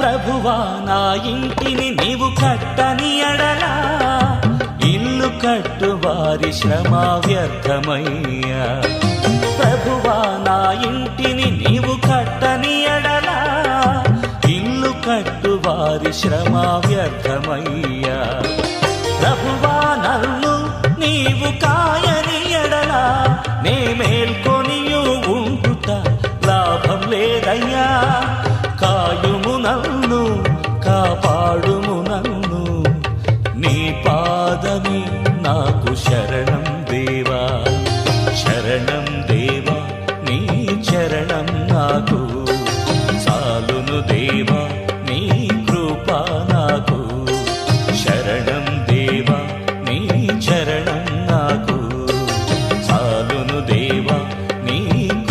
ప్రభువా నా ఇంటిని నీవు కట్టని ఎడలా ఇల్లు కట్టు వారి శ్రమ వ్యర్థమయ్యా. ప్రభువా నా ఇంటిని నీవు కట్టని ఎడలా ఇల్లు కట్టు వారి శ్రమ వ్యర్థమయ్యా. ప్రభువా నన్ను నీవు కాయని ఎడలా నే మేల్కొనియు ఉండుట లాభం లేదయ్యా. కాయుము నన్ను కాపాడుము నన్ను నీ పాదమే నాకు శరణం దేవా. శరణం దేవా నీ చరణం నాకు చాలును దేవా నీ కృప నాకు. శరణం దేవా నీ చరణం నాకు చాలును దేవా నీ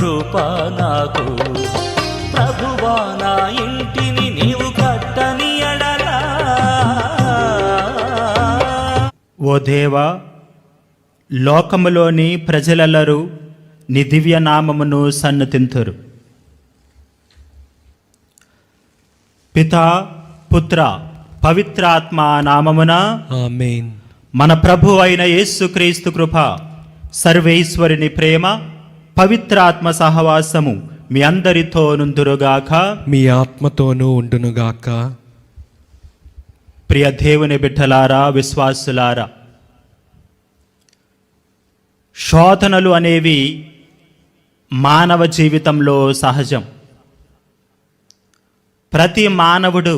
కృప నాకు. ప్రభువా నా ఇంటిని నీవు కట్టని ఎడలా. ఓ దేవా, లోకములోని ప్రజలెల్లరూ నీ దివ్య నామమును సన్నతింతురు. పితా పుత్ర పవిత్రాత్మ నామమున ఆమేన్. మన ప్రభు అయిన యేసుక్రీస్తు కృప, సర్వేశ్వరుని ప్రేమ, పవిత్రాత్మ సహవాసము మీ అందరితో నుందురుగాక. మీ ఆత్మతోనూ ఉండునుగాక. ప్రియ దేవుని బిడ్డలారా, విశ్వాసులారా, శోధనలు అనేవి మానవ జీవితంలో సహజం. ప్రతి మానవుడు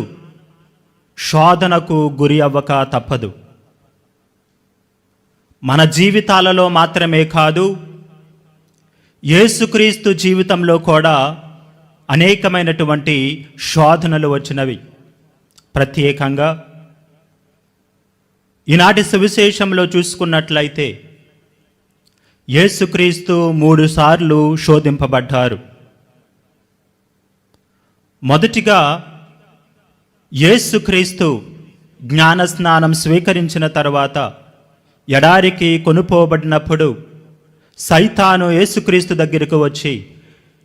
శోధనకు గురి అవ్వక తప్పదు. మన జీవితాలలో మాత్రమే కాదు, యేసుక్రీస్తు జీవితంలో కూడా అనేకమైనటువంటి శోధనలు వచ్చినవి. ప్రత్యేకంగా ఈనాటి సువిశేషంలో చూసుకున్నట్లయితే యేసుక్రీస్తు 3 సార్లు శోధింపబడ్డారు. మొదటిగా యేసుక్రీస్తు జ్ఞానస్నానం స్వీకరించిన తర్వాత ఎడారికి కొనుపోబడినప్పుడు సైతాను యేసుక్రీస్తు దగ్గరకు వచ్చి,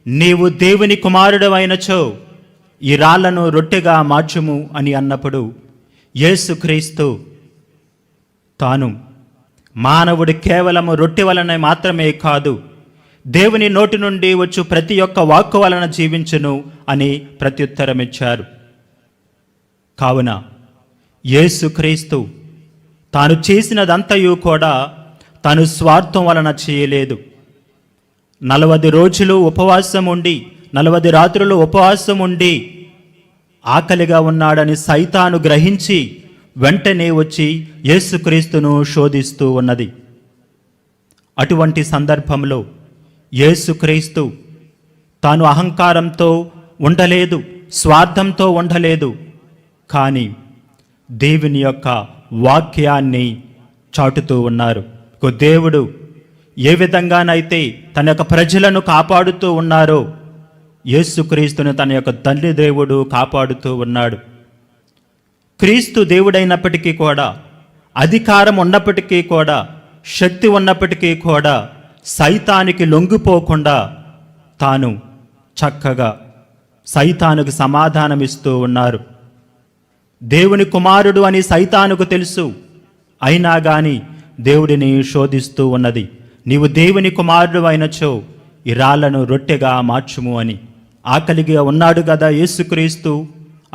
నీవు దేవుని కుమారుడవైనచో ఈ రాళ్లను రొట్టెగా మార్చుము అని అన్నప్పుడు యేసుక్రీస్తు తాను మానవుడు కేవలము రొట్టె వలన మాత్రమే కాదు, దేవుని నోటి నుండి వచ్చు ప్రతి ఒక్క వాక్కు వలన జీవించును అని ప్రత్యుత్తరమిచ్చారు. కావున యేసుక్రీస్తు తాను చేసినదంతయు కూడా తాను స్వార్థం వలన చేయలేదు. 40 రోజులు ఉపవాసం ఉండి 40 రాత్రులు ఉపవాసం ఉండి ఆకలిగా ఉన్నాడని సైతాను గ్రహించి వెంటనే వచ్చి యేసుక్రీస్తును శోధిస్తూ ఉన్నది. అటువంటి సందర్భంలో యేసుక్రీస్తు తాను అహంకారంతో ఉండలేదు, స్వార్థంతో ఉండలేదు, కానీ దేవుని యొక్క వాక్యాన్ని చాటుతూ ఉన్నారు. దేవుడు ఏ విధంగానైతే తన యొక్క ప్రజలను కాపాడుతూ ఉన్నారో యేసుక్రీస్తును తన యొక్క తండ్రి దేవుడు కాపాడుతూ ఉన్నాడు. క్రీస్తు దేవుడైనప్పటికీ కూడా, అధికారం ఉన్నప్పటికీ కూడా, శక్తి ఉన్నప్పటికీ కూడా సైతానికి లొంగిపోకుండా తాను చక్కగా సైతానుకు సమాధానమిస్తూ ఉన్నారు. దేవుని కుమారుడు అని సైతానుకు తెలుసు, అయినా కానీ దేవుడిని శోధిస్తూ ఉన్నది. నీవు దేవుని కుమారుడు అయినచో ఈ రాళ్లను రొట్టెగా మార్చుము అని. ఆకలిగా ఉన్నాడు కదా యేసుక్రీస్తు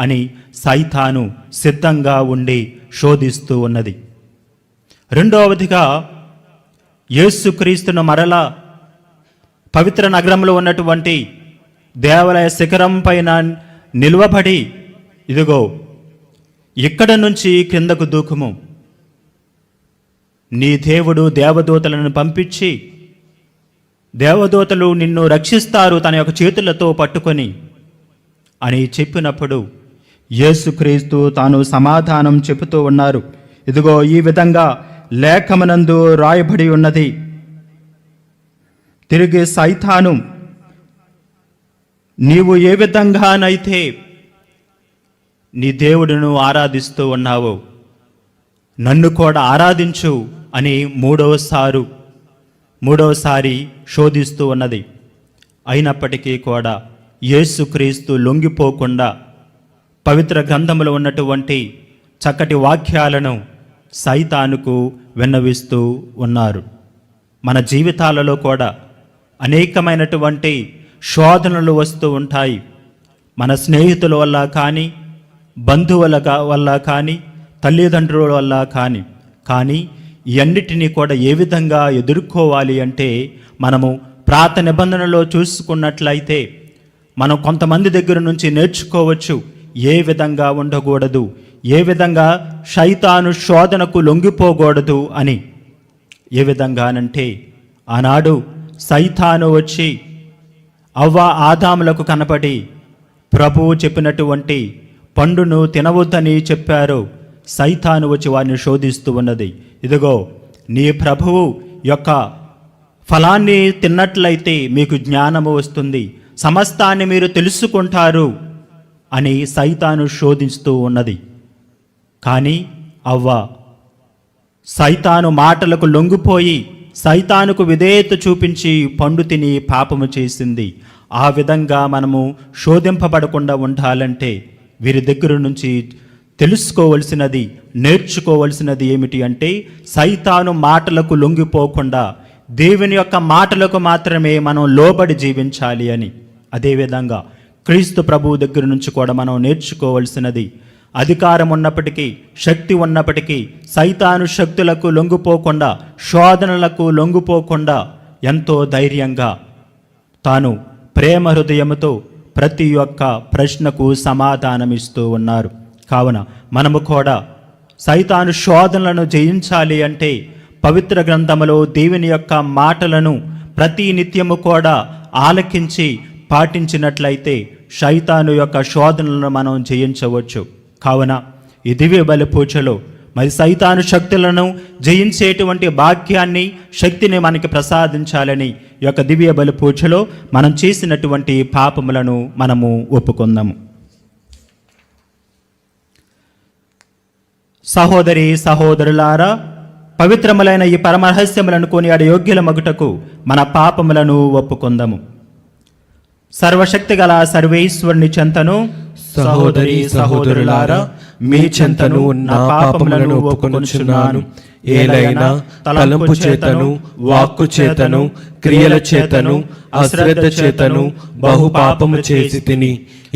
అని సైతాను సిద్ధంగా ఉండి శోధిస్తూ ఉన్నది. రెండవదిగా యేసుక్రీస్తును మరలా పవిత్ర నగరంలో ఉన్నటువంటి దేవాలయ శిఖరం పైన నిలువబడి, ఇదిగో ఇక్కడ నుంచి క్రిందకు దూకుము, నీ దేవుడు దేవదూతలను పంపించి దేవదూతలు నిన్ను రక్షిస్తారు తన యొక్క చేతులతో పట్టుకొని అని చెప్పినప్పుడు యేసుక్రీస్తు తాను సమాధానం చెబుతూ ఉన్నారు. ఇదిగో ఈ విధంగా లేఖమునందు రాయబడి ఉన్నది. తిరిగి సైతాను, నీవు ఏ విధంగానైతే నీ దేవుడును ఆరాధిస్తూ ఉన్నావో నన్ను కూడా ఆరాధించు అని మూడవసారి శోధిస్తూ ఉన్నది. అయినప్పటికీ కూడా యేసుక్రీస్తు లొంగిపోకుండా పవిత్ర గ్రంథంలో ఉన్నటువంటి చక్కటి వాక్యాలను సైతానుకు విన్నవిస్తూ ఉన్నారు. మన జీవితాలలో కూడా అనేకమైనటువంటి శోధనలు వస్తూ ఉంటాయి. మన స్నేహితుల వల్ల కానీ, బంధువుల వల్ల కానీ, తల్లిదండ్రుల వల్ల కానీ ఇవన్నిటినీ కూడా ఏ విధంగా ఎదుర్కోవాలి అంటే, మనము ప్రాత నిబంధనలో చూసుకున్నట్లయితే మనం కొంతమంది దగ్గర నుంచి నేర్చుకోవచ్చు ఏ విధంగా ఉండకూడదు, ఏ విధంగా శైతాను శోధనకు లొంగిపోకూడదు అని. ఏ విధంగానంటే, ఆనాడు సైతాను వచ్చి అవ్వ ఆదాములకు కనపడి ప్రభువు చెప్పినటువంటి పండును తినవద్దని చెప్పారు. సైతాను వచ్చి వారిని శోధిస్తూ ఉన్నది. ఇదిగో, నీ ప్రభువు యొక్క ఫలాన్ని తిన్నట్లయితే మీకు జ్ఞానము వస్తుంది, సమస్తాన్ని మీరు తెలుసుకుంటారు అని సైతాను శోధిస్తూ ఉన్నది. కానీ అవ్వ సైతాను మాటలకు లొంగిపోయి సైతానుకు విధేయత చూపించి పండు తిని పాపము చేసింది. ఆ విధంగా మనము శోధింపబడకుండా ఉండాలంటే వీరి దగ్గర నుంచి తెలుసుకోవలసినది, నేర్చుకోవలసినది ఏమిటి అంటే, సైతాను మాటలకు లొంగిపోకుండా దేవుని యొక్క మాటలకు మాత్రమే మనం లోబడి జీవించాలి అని. అదేవిధంగా క్రీస్తు ప్రభువు దగ్గర నుంచి కూడా మనం నేర్చుకోవలసినది, అధికారం ఉన్నప్పటికీ, శక్తి ఉన్నప్పటికీ సైతాను శక్తులకు లొంగిపోకుండా, శోధనలకు లొంగిపోకుండా ఎంతో ధైర్యంగా తాను ప్రేమ హృదయముతో ప్రతి ఒక్క ప్రశ్నకు సమాధానమిస్తూ ఉన్నారు. కావున మనము కూడా సైతాను శోధనలను జయించాలి అంటే పవిత్ర గ్రంథములో దేవుని యొక్క మాటలను ప్రతి నిత్యము కూడా ఆలకించి పాటించినట్లయితే సైతాను యొక్క శోధనలను మనం జయించవచ్చు. కావున ఈ దివ్య బలి పూజలో మరి సైతాను శక్తులను జయించేటువంటి భాగ్యాన్ని, శక్తిని మనకి ప్రసాదించాలని ఈ యొక్క దివ్య బలి పూజలో మనం చేసినటువంటి పాపములను మనము ఒప్పుకుందాము. సహోదరి సహోదరులారా, పవిత్రములైన ఈ పరమరహస్యములను కొనియాడే యోగ్యుల మగుటకు మన పాపములను ఒప్పుకుందాము. సర్వశక్తి గల సర్వేశ్వరుని చెంతను, సహోదరి సహోదరులారా, మీ చెంతను నా పాపములను ఒప్పుకొనుచున్నాను. ఏలైనా తలంపు చేతను, వాక్కు చేతను, క్రియల చేతను, అశ్రద్ధ చేతను బహు పాపము చేసి తిని.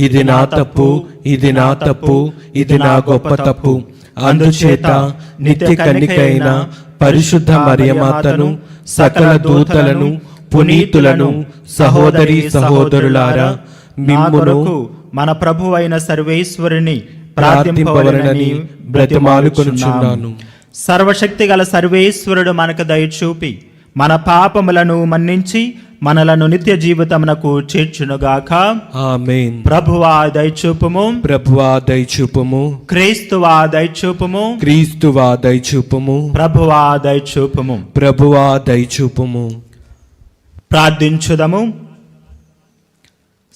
ఇది నా తప్పు, ఇది నా తప్పు, ఇది నా గొప్ప తప్పు. అందుచేత నిత్య కన్నికైన పరిశుద్ధ మరియమాతను, సకల దూతలను, పునీతులను, సహోదరి సహోదరులారా, మిమ్మును మన ప్రభు అయిన సర్వేశ్వరుని ప్రార్థింపవలనని బ్రతిమాలుకొనుచున్నాను. సర్వశక్తి గల సర్వేశ్వరుడు మనకు దయచూపి మన పాపములను మన్నించి మనలను నిత్య జీవితమునకు చేర్చునుగాక. ఆమేన్. ప్రభువా దయచూపుము, ప్రభువా దయచూపుము, క్రీస్తువా దయచూపుము, క్రీస్తువా దయచూపుము, ప్రభువా దయచూపుము. ప్రభువా దయచూపుము. ప్రార్థించుదము.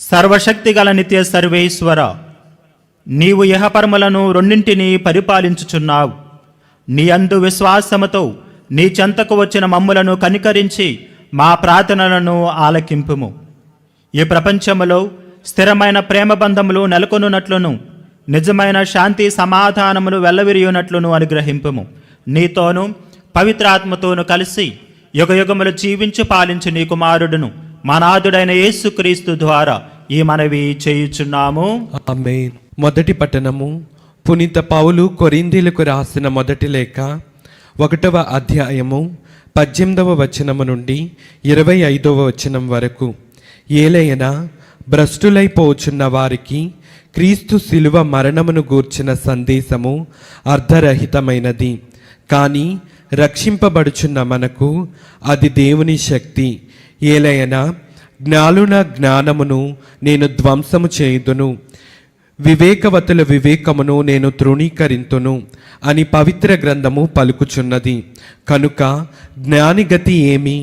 సర్వశక్తి గల నిత్య సర్వేశ్వర, నీవు ఇహపరములను రెండింటినీ పరిపాలించుచున్నావు. నీ అందు విశ్వాసముతో నీ చెంతకు వచ్చిన మమ్ములను కనికరించి మా ప్రార్థనలను ఆలకింపుము. ఈ ప్రపంచములో స్థిరమైన ప్రేమ బంధములు నెలకొనున్నట్లును, నిజమైన శాంతి సమాధానములు వెల్లవిరియునట్లును అనుగ్రహింపుము. నీతోనూ పవిత్రాత్మతోనూ కలిసి యుగయుగములు జీవించి పాలించు నీ కుమారుడును మా నాథుడైన యేసుక్రీస్తు ద్వారా ఈ మనవి చేయుచున్నాము. ఆమేన్. మొదటి పట్టణము. పునీత పౌలు కొరింథీలకు రాసిన మొదటి లేఖ 1వ అధ్యాయము 18వ వచనము నుండి 25వ వచనం వరకు. ఏలైనా భ్రష్టులైపోచున్న వారికి క్రీస్తు శిలువ మరణమును గూర్చిన సందేశము అర్ధరహితమైనది, కానీ రక్షింపబడుచున్న మనకు అది దేవుని శక్తి. ఏలైనా జ్ఞానుల జ్ఞానమును నేను ధ్వంసము చేయుదును, వివేకవతుల వివేకమును నేను తృణీకరింతును అని పవిత్ర గ్రంథము పలుకుచున్నది. కనుక జ్ఞాని గతి ఏమి,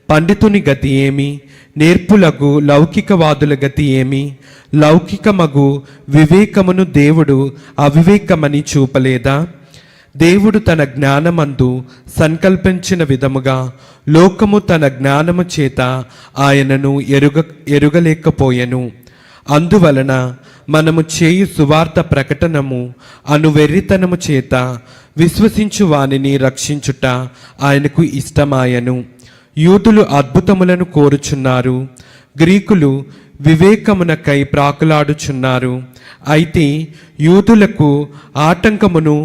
పండితుని గతి ఏమి, నేర్పులగు లౌకికవాదుల గతి ఏమి? లౌకికమగు వివేకమును దేవుడు అవివేకమని చూపలేదా? దేవుడు తన జ్ఞానమందు సంకల్పించిన విధముగా లోకము తన జ్ఞానము చేత ఆయనను ఎరుగలేకపోయెను. అందువలన మనము చేయు సువార్త ప్రకటనము అను వెర్రితనము చేత విశ్వసించు వానిని రక్షించుట ఆయనకు ఇష్టమాయను. యూదులు అద్భుతములను కోరుచున్నారు, గ్రీకులు వివేకమునకై ప్రాకులాడుచున్నారు. అయితే యూదులకు ఆటంకమును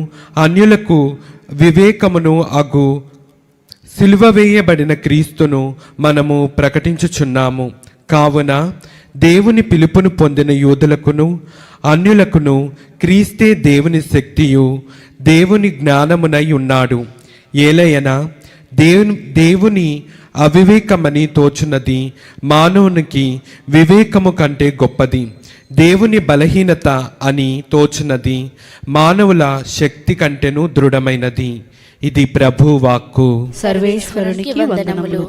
అన్యులకు వివేకమును అగు సిలువ వేయబడిన క్రీస్తును మనము ప్రకటించుచున్నాము. కావున దేవుని పిలుపును పొందిన యూదులకును అన్యులకును క్రీస్తే దేవుని శక్తియు దేవుని జ్ఞానమునై ఉన్నాడు. ఏలయనా దేవుని అవివేకమని తోచున్నది మానవునికి వివేకము కంటే గొప్పది, దేవుని బలహీనత అని తోచున్నది మానవుల శక్తి కంటేను దృఢమైనది. ఇది ప్రభు వాక్కు. సర్వేశ్వరునికి వందనములు.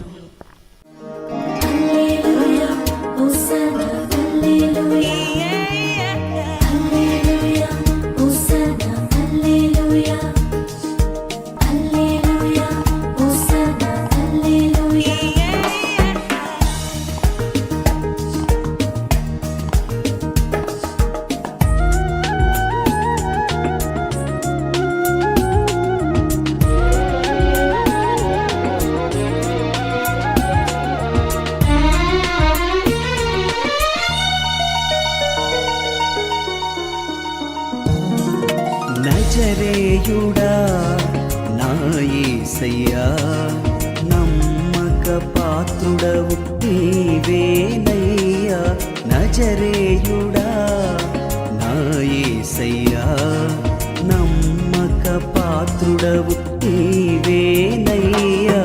నజరేయుడా నా యేసయ్యా, నమ్మక పాత్రుడవు నీవేనయ్యా. నజరేయుడా నా యేసయ్యా, నమ్మక పాత్రుడవు నీవేనయ్యా.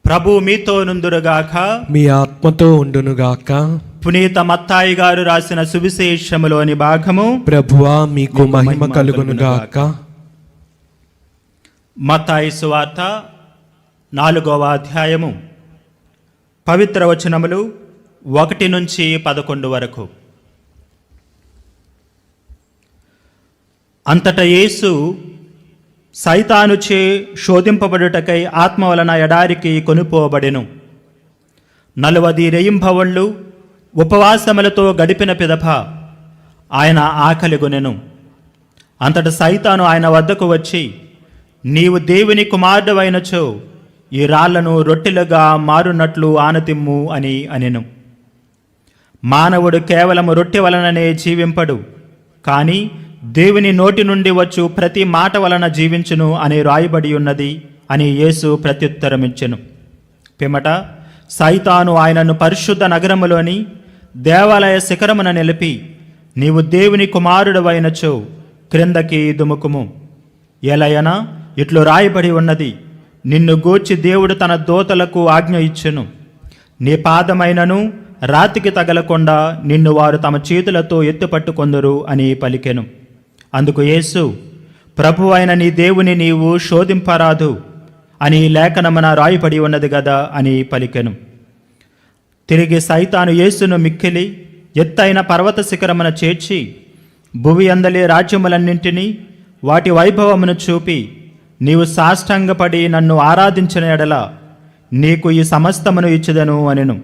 ప్రభు మీతో నుందురుగాక, మీ ఆత్మతో ఉండునుగాక. పునీత మత్తాయి గారు రాసిన సువిశేషములోని భాగము. ప్రభువా మీకు మహిమ కలుగునుగాక. మత్తాయి సువార్త 4వ అధ్యాయము పవిత్ర వచనములు 1 నుంచి 11 వరకు. అంతటా యేసు సైతానుచే శోధింపబడుటకై ఆత్మ వలన ఎడారికి కొనుపోబడెను. 40 రెయింభవళ్ళు ఉపవాసములతో గడిపిన పిదప ఆయన ఆకలిగొనెను. అంతట సైతాను ఆయన వద్దకు వచ్చి, నీవు దేవుని కుమారుడవైనచో ఈ రాళ్లను రొట్టెలుగా మారునట్లు ఆనతిమ్ము అని అనెను. మానవుడు కేవలము రొట్టె వలననే జీవింపడు, కానీ దేవుని నోటి నుండి వచ్చు ప్రతి మాట వలన జీవించును అని రాయబడి ఉన్నది అని యేసు ప్రత్యుత్తరమిచ్చెను. పిమ్మట సైతాను ఆయనను పరిశుద్ధ నగరములోని దేవాలయ శిఖరమున నిలిపి, నీవు దేవుని కుమారుడవైనచో క్రిందకి దుముకుము, ఎలయనా ఇట్లు రాయబడి ఉన్నది, నిన్ను గూర్చి దేవుడు తన దూతలకు ఆజ్ఞ ఇచ్చెను, నీ పాదమైనను రాతికి తగలకుండా నిన్ను వారు తమ చేతులతో ఎత్తుపట్టుకొందురు అని పలికెను. అందుకు యేసు, ప్రభు అయిన నీ దేవుని నీవు శోధింపరాదు అని లేఖనమున రాయబడి ఉన్నది గదా అని పలికెను. తిరిగి సైతాను యేసును మిక్కిలి ఎత్తైన పర్వత శిఖరమున చేర్చి భువి అందలి రాజ్యములన్నింటినీ వాటి వైభవమును చూపి, నీవు సాష్టాంగపడి నన్ను ఆరాధించిన ఎడల నీకు ఈ సమస్తమును ఇచ్చెదను అనెను.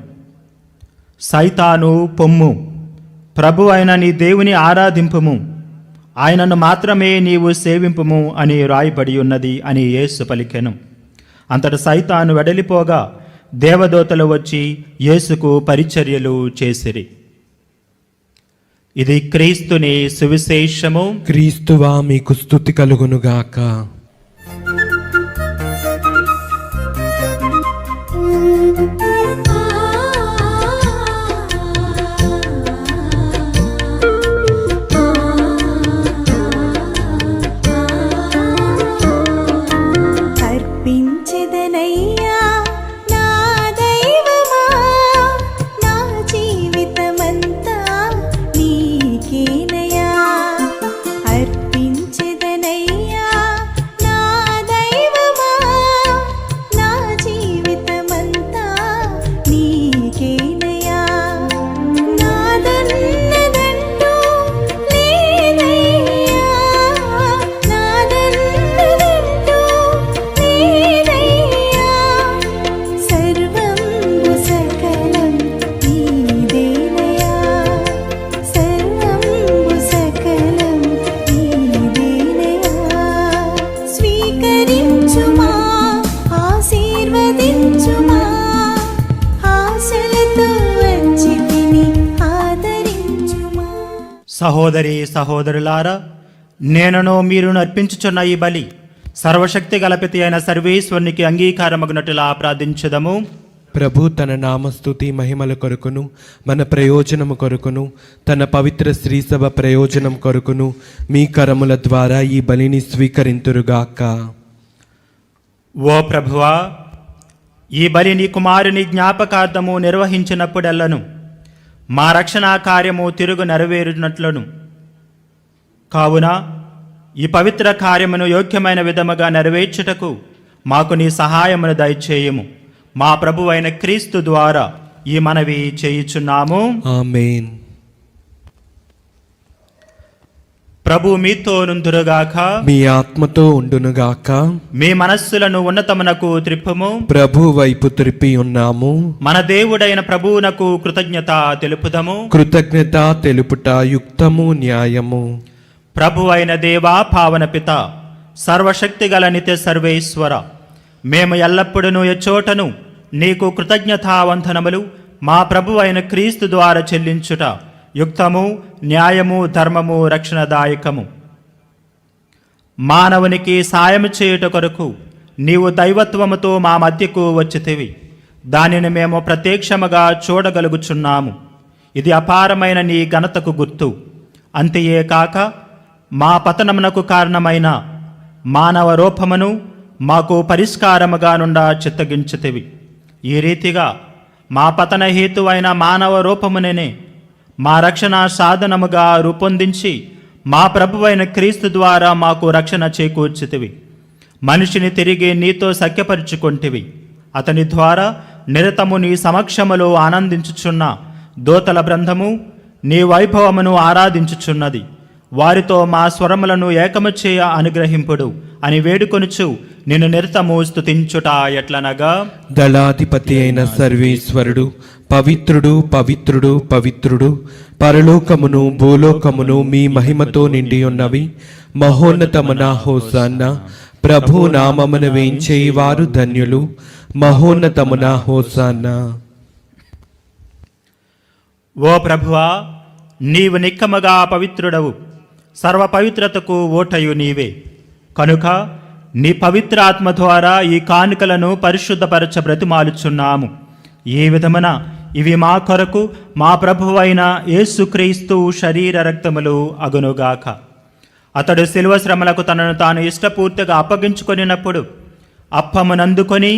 సైతాను పొమ్ము, ప్రభు అయిన నీ దేవుని ఆరాధింపుము, ఆయనను మాత్రమే నీవు సేవింపుము అని రాయబడి ఉన్నది అని యేసు పలికెను. అంతట సైతాను వెడలిపోగా దేవదూతలు వచ్చి యేసుకు పరిచర్యలు చేసిరి. ఇది క్రీస్తుని సువిశేషము. క్రీస్తువా మీకు స్తుతి కలుగునుగాక. నీకే సహోదరి సహోదరులారా, నేనును మీరును అర్పించుచున్న ఈ బలి సర్వశక్తి గలపితి అయిన సర్వేశ్వరునికి అంగీకారమగునట్టులా ప్రార్థించుదము. ప్రభు తన నామస్తుతి మహిమల కొరకును మన ప్రయోజనము కొరకును తన పవిత్ర శ్రీసభ ప్రయోజనం కొరకును మీ కరముల ద్వారా ఈ బలిని స్వీకరింతురుగాక. ఓ ప్రభువా, ఈ బలి నీ కుమారుని జ్ఞాపకార్థము నిర్వహించినప్పుడెల్లను మా రక్షణ కార్యము తిరుగు నెరవేరునట్లను, కావున ఈ పవిత్ర కార్యమును యోగ్యమైన విధముగా నెరవేర్చుటకు మాకు నీ సహాయమును దయచేయము. మా ప్రభువైన క్రీస్తు ద్వారా ఈ మనవి చేయుచున్నాము. ఆమేన్. ప్రభు మీతో నుందురుగాక, మీ ఆత్మతో ఉండునుగాక. మీ మనస్సులను ఉన్నతమునకు త్రిప్పుము. ప్రభు వైపు త్రిప్పి ఉన్నాము. మన దేవుడైన ప్రభువునకు కృతజ్ఞత తెలుపుదము. కృతజ్ఞత తెలుపుట యుక్తము న్యాయము. ప్రభు అయిన దేవా, పావన పిత, సర్వశక్తి గల నిత్య సర్వేశ్వర, మేము ఎల్లప్పుడూ ఎచ్చోటను నీకు కృతజ్ఞతావందనములు మా ప్రభు అయిన క్రీస్తు ద్వారా చెల్లించుట యుక్తము, న్యాయము, ధర్మము, రక్షణదాయకము. మానవునికి సాయము చేయుట కొరకు నీవు దైవత్వముతో మా మధ్యకు వచ్చితివి. దానిని మేము ప్రత్యక్షముగా చూడగలుగుచున్నాము. ఇది అపారమైన నీ ఘనతకు గుర్తు. అంతయే కాక మా పతనమునకు కారణమైన మానవ రూపమును మాకు పరిష్కారముగా నుండా చిత్తగించితివి. ఈ రీతిగా మా పతన హేతువైన మానవ రూపమునే మా రక్షణ సాధనముగా రూపొందించి మా ప్రభువైన క్రీస్తు ద్వారా మాకు రక్షణ చేకూర్చితివి. మనిషిని తిరిగి నీతో సఖ్యపరుచుకొంటివి. అతని ద్వారా నిరతము నీ సమక్షములో ఆనందించుచున్న దూతల బృందము నీ వైభవమును ఆరాధించుచున్నది. వారితో మా స్వరములను ఏకము చేయ అనుగ్రహింపుడు అని వేడుకొనుచు నిన్ను నిరతము స్తుతించుట ఎట్లనగా, దళాధిపతి అయిన సర్వేశ్వరుడు పవిత్రుడు పవిత్రుడు పవిత్రుడు, పరలోకమును భూలోకమును మీ మహిమతో నిండి ఉన్నవి. మహోన్నతమున హోసన్న. ప్రభు నామమున వేంచేయి వారు ధన్యులు. మహోన్నతమున హోసన్న. ఓ ప్రభువా, నీవు నిక్కముగా పవిత్రుడవు. సర్వ పవిత్రతకు ఓటయు నీవే. కనుక నీ పవిత్ర ఆత్మ ద్వారా ఈ కానుకలను పరిశుద్ధపరచ బ్రతిమాలుచున్నాము. ఈ విధమున ఇవి మా కొరకు మా ప్రభువైన యేసుక్రీస్తు శరీర రక్తములు అగునుగాక. అతడు శిలువ శ్రమలకు తనను తాను ఇష్టపూర్తిగా అప్పగించుకొనినప్పుడు అప్పమునందుకొని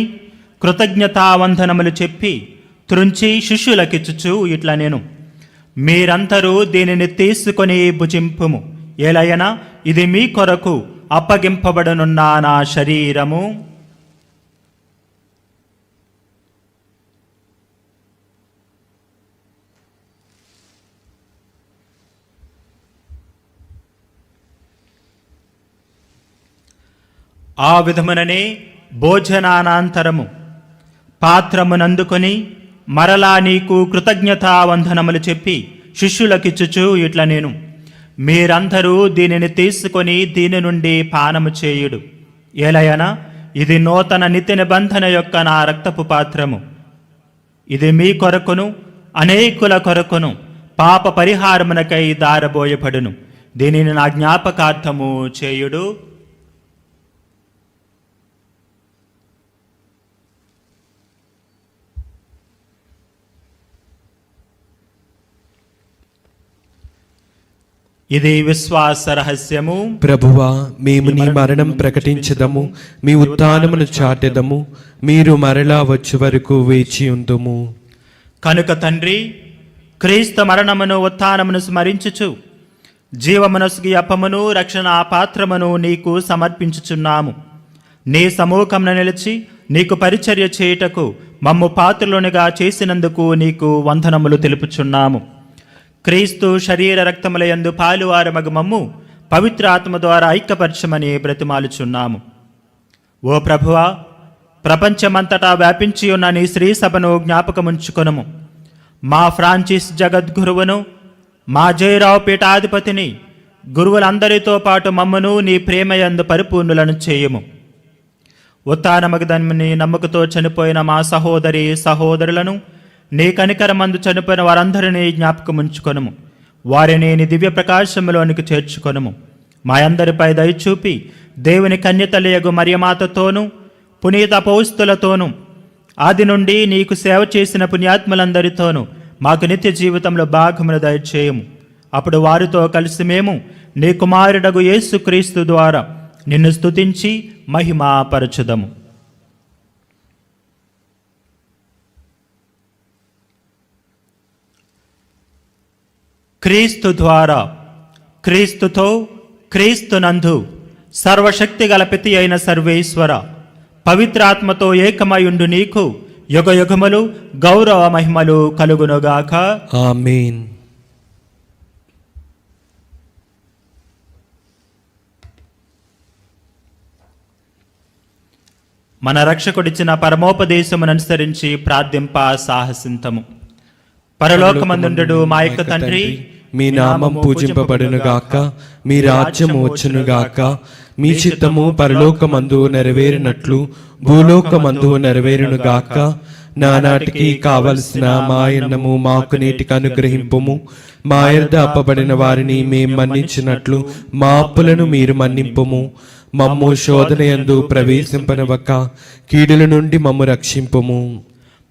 కృతజ్ఞతావందనములు చెప్పి త్రుంచి శిష్యులకిచ్చుచు ఇట్లా నేను, మీరందరూ దీనిని తీసుకొని భుజింపుము. ఏలయనా ఇది మీ కొరకు అప్పగింపబడనున్న నా శరీరము. ఆ విధముననే భోజనానంతరము పాత్రమునందుకొని మరలా నీకు కృతజ్ఞతావందనములు చెప్పి శిష్యులకిచ్చుచు ఇట్లా నేను, మీరందరూ దీనిని తీసుకొని దీని నుండి పానము చేయుడు. ఏలయనా ఇది నూతన నిత్య నిబంధన యొక్క నా రక్తపు పాత్రము. ఇది మీ కొరకును అనేకుల కొరకును పాప పరిహారమునకై దారబోయబడును. దీనిని నా జ్ఞాపకార్థము చేయుడు. ఇది విశ్వాస రహస్యము. ప్రభువా, మేము నీ మరణం ప్రకటించదము, మీ ఉత్థానమును చాటెదము. మీరు మరలా వచ్చే వరకు వేచి ఉందుము. కనుక తండ్రి, క్రీస్తు మరణమును ఉత్థానమును స్మరించుచు జీవమునసుగి అప్పమును రక్షణ పాత్రమును నీకు సమర్పించుచున్నాము. నీ సమూహమున నిలిచి నీకు పరిచర్య చేయుటకు మమ్ము పాత్రలోనిగా చేసినందుకు నీకు వందనములు తెలుపుచున్నాము. క్రీస్తు శరీర రక్తములయందు పాలువారమగు మమ్ము పవిత్ర ఆత్మ ద్వారా ఐక్యపరచమని బ్రతిమాలుచున్నాము. ఓ ప్రభువా, ప్రపంచమంతటా వ్యాపించి ఉన్న నీ శ్రీ సభను జ్ఞాపకముంచుకొనుము. మా ఫ్రాన్సిస్ జగద్గురువును, మా జయరావు పీఠాధిపతిని, గురువులందరితో పాటు మమ్మను నీ ప్రేమయందు పరిపూర్ణులను చేయము. ఉత్థానమగదన్ని నమ్మకతో చనిపోయిన మా సహోదరి సహోదరులను, నీ కనికరమందు చనిపోయిన వారందరినీ జ్ఞాపకముంచుకొనుము. వారిని నీ దివ్య ప్రకాశములోనికి చేర్చుకొనుము. మా అందరిపై దయచూపి దేవుని కన్యతలయగు మరియమాతతోనూ పునీత అపోస్తులతోనూ ఆది నుండి నీకు సేవ చేసిన పుణ్యాత్ములందరితోనూ మాకు నిత్య జీవితంలో భాగమును దయచేయము. అప్పుడు వారితో కలిసి మేము నీ కుమారుడగు యేసుక్రీస్తు ద్వారా నిన్ను స్తుతించి మహిమాపరచుదము. క్రీస్తు ద్వారా, క్రీస్తుతో, క్రీస్తునందు సర్వశక్తి గల పితి అయిన సర్వేశ్వర, పవిత్రాత్మతో ఏకమయుండు నీకు యుగయుగములు గౌరవ మహిమలు కలుగునుగాక. ఆమేన్. మన రక్షకుడిచ్చిన పరమోపదేశమును అనుసరించి ప్రార్థింప సాహసింతము. పరలోకమందుండు మా యొక్క తండ్రి, మీ నామం పూజింపబడునుగాక, మీ రాజ్యము వచ్చునుగాక, మీ చిత్తము పరలోకమందు నెరవేరినట్లు భూలోకమందు నెరవేరునుగాక. నానాటికి కావలసిన మా అన్నము మాకు నేటికి అనుగ్రహింపుము. మా యొద్ద అప్పబడిన వారిని మేం మన్నించినట్లు మా అప్పులను మీరు మన్నింపుము. మమ్ము శోధనయందు ప్రవేశింపనివ్వక కీడుల నుండి మమ్ము రక్షింపుము.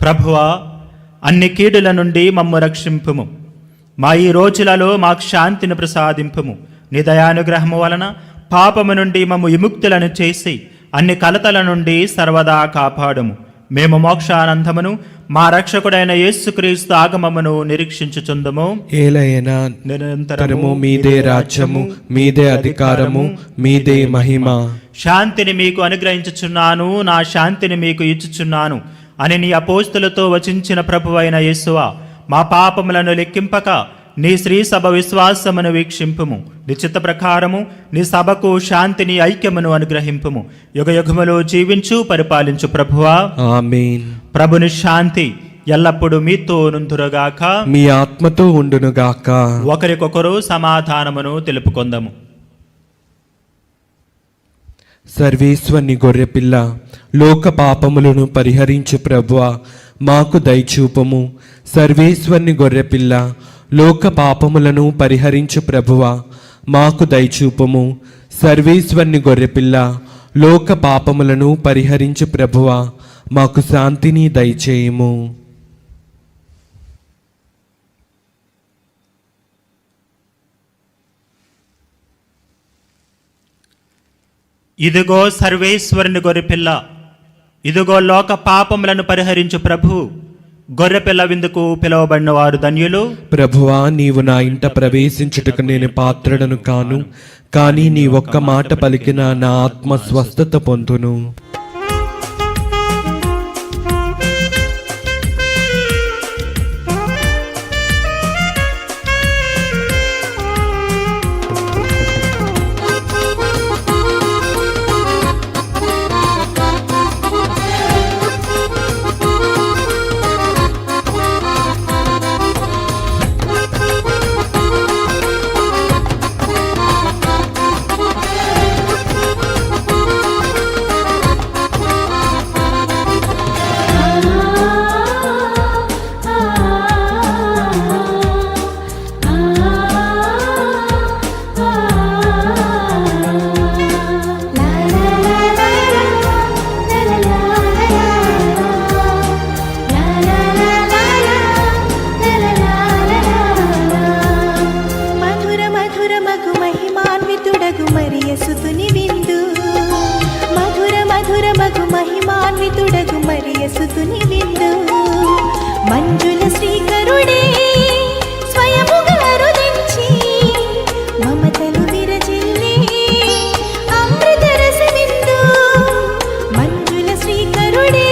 ప్రభువా, అన్ని కీడుల నుండి మమ్ము రక్షింపుము. మా ఈ రోజులలో మాకు శాంతిని ప్రసాదింపుము. నీ దయానుగ్రహము వలన పాపము నుండి మమ్ము విముక్తులను చేసి అన్ని కలతల నుండి సర్వదా కాపాడుము. మేము మోక్షానందమును మా రక్షకుడైన యేసుక్రీస్తు ఆగమమును నిరీక్షించుచుందుము. ఏలైనా నిరంతరము మీదే రాజ్యము, మీదే అధికారము, మీదే మహిమ. శాంతిని మీకు అనుగ్రహించుచున్నాను, నా శాంతిని మీకు ఇచ్చుచున్నాను అని నీ అపోస్తులతో వచించిన ప్రభువైన యేసువా, మా పాపములను లెక్కింపక నీ శ్రీ సభ విశ్వాసమును వీక్షింపుము. నీ చిత్త ప్రకారము నీ సభకు శాంతిని, ఐక్యమును అనుగ్రహింపుము. యుగయుగములో జీవించు పరిపాలించు ప్రభువా. ఆమేన్. ప్రభుని శాంతి ఎల్లప్పుడూ మీతో నుందురుగాక, మీ ఆత్మతో ఉండునుగాక. ఒకరికొకరు సమాధానమును తెలుపుకొందము. సర్వేశ్వరుని గొర్రెపిల్ల, లోక పాపములను పరిహరించు ప్రభువా, మాకు దయచూపము. సర్వేశ్వరుని గొర్రెపిల్ల, లోక పాపములను పరిహరించు ప్రభువా, మాకు దయచూపము. సర్వేశ్వరుని గొర్రెపిల్ల, లోక పాపములను పరిహరించు ప్రభువా, మాకు శాంతిని దయచేయము. ఇదిగో సర్వేశ్వరుని గొర్రెపిల్ల, ఇదిగో లోక పాపములను పరిహరించు ప్రభు. గొర్రెపిల్ల విందుకు పిలువబడిన వారు ధన్యులు. ప్రభువా, నీవు నా ఇంట ప్రవేశించుటకు నేను పాత్రుడను కాను, కానీ నీ ఒక్క మాట పలికిన నా ఆత్మ స్వస్థత పొందును. మహిమాన్వితుడగు మరియసుతుని విందు మంజుల శ్రీకరుడే స్వయముగా అరుదించి మమతలు విరజిల్లి అమృత రస విందు మంజుల శ్రీకరుడే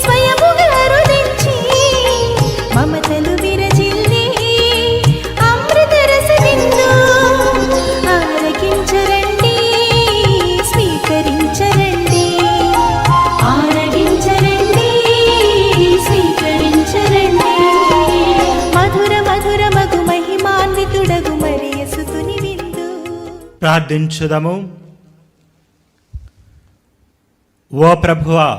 స్వయముగా అరుదించి మమతలు విరజిల్లి అమృత రస విందు ఆరగించరండి, స్వీకరించరండి, ఆరగించరండి, స్వీకరించరండి. మధుర మధుర మగు మహిమాన్వితుడగు మరియసుతుని విందు. ప్రార్థించుదము. ఓ ప్రభువా,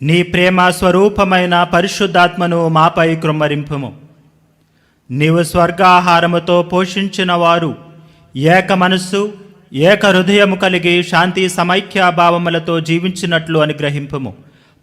నీ ప్రేమ స్వరూపమైన పరిశుద్ధాత్మను మాపై కృమ్మరింపుము. నీవు స్వర్గాహారముతో పోషించిన వారు ఏక మనస్సు ఏక హృదయము కలిగి శాంతి సమైక్యాభావములతో జీవించినట్లు అనుగ్రహింపుము.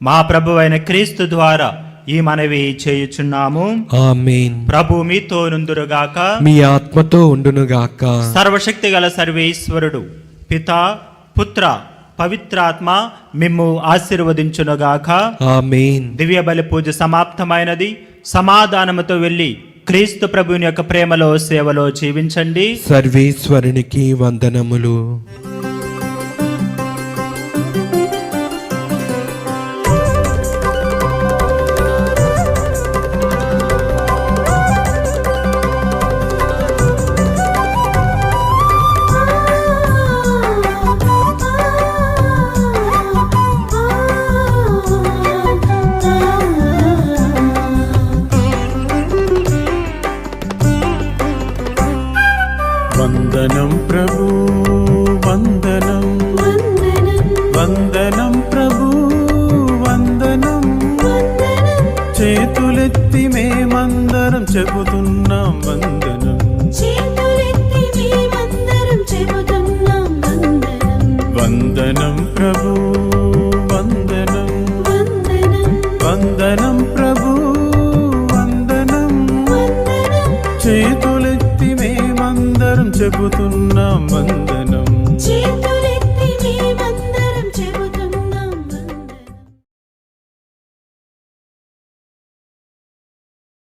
మా ప్రభువైన క్రీస్తు ద్వారా ఈ మనవి చేయుచున్నాము. ఆమేన్. ప్రభు మీతో నుందురుగాక. మీ ఆత్మతో ఉండునుగాక. సర్వశక్తి గల సర్వేశ్వరుడు పితా పుత్ర పవిత్రాత్మ మిమ్ము ఆశీర్వదించునుగాక. ఆమేన్. దివ్య బలి పూజ సమాప్తమైనది. సమాధానముతో వెళ్ళి క్రీస్తు ప్రభుని యొక్క ప్రేమలో సేవలో జీవించండి. సర్వేశ్వరునికి వందనములు. వందనం ప్రభు వందనం వందనం ప్రభు వందనం చేతులెత్తి మేమందరం చెబుతున్నాం వందనం వందనం ప్రభు వందనం వందనం ప్రభు వందనం చేతులెత్తి మేమందరం చెబుతున్నాం వందనం